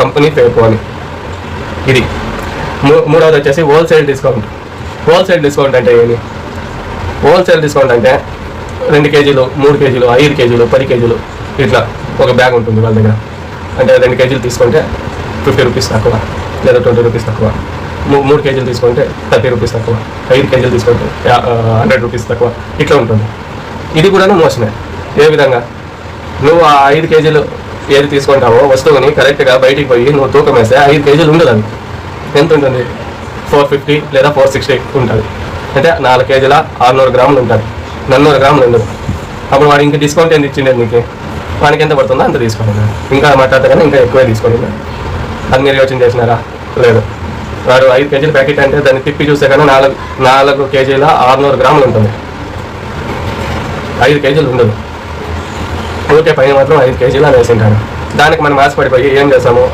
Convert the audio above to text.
Company fake అని. ఇది మూడవది వచ్చేసి హోల్సేల్ డిస్కౌంట్. హోల్సేల్ డిస్కౌంట్ అంటే ఏంటి? హోల్సేల్ డిస్కౌంట్ అంటే 2 కేజీలు, 3 కేజీలు, 5 కేజీలు, 10 కేజీలు ఇట్లా ఒక బ్యాగ్ ఉంటుంది వాళ్ళ దగ్గర. అంటే 2 కేజీలు తీసుకుంటే 50 రూపీస్ తక్కువ, లేదా 20 రూపీస్ తక్కువ. 3 కేజీలు తీసుకుంటే 30 రూపీస్ తక్కువ, 5 కేజీలు తీసుకుంటే 100 రూపీస్ తక్కువ, ఇట్లా ఉంటుంది. ఇది కూడా మోసమే. ఏ విధంగా? నువ్వు ఆ 5 కేజీలు ఏది తీసుకుంటావో వస్తువుని కరెక్ట్గా బయటికి పోయి నువ్వు తూకం వేస్తే 5 కేజీలు ఉండదు. అది ఎంత ఉంటుంది? 450 లేదా 460 ఉంటుంది. అంటే 4 కేజీల 600 గ్రాములు ఉంటుంది, 400 గ్రాములు ఉండదు. అప్పుడు వాడు ఇంకా డిస్కౌంట్ ఎంత ఇచ్చిండేది నీకు? వానికి ఎంత పడుతుందో అంత తీసుకోండి. ఇంకా మాట్లాడితే కానీ ఇంకా ఎక్కువే తీసుకోండి. అది మీరు యోచన చేసినారా? లేదు. వాడు 5 కేజీల ప్యాకెట్ అంటే దాన్ని తిప్పి చూస్తే కానీ 4 కేజీల 600 గ్రాములు ఉంటుంది, 5 కేజీలు ఉండదు. ఓకే, పైన మాత్రం 5 కేజీలు అని వేసింటాడు. దానికి మనం ఆశపడిపోయి ఏం చేస్తాము?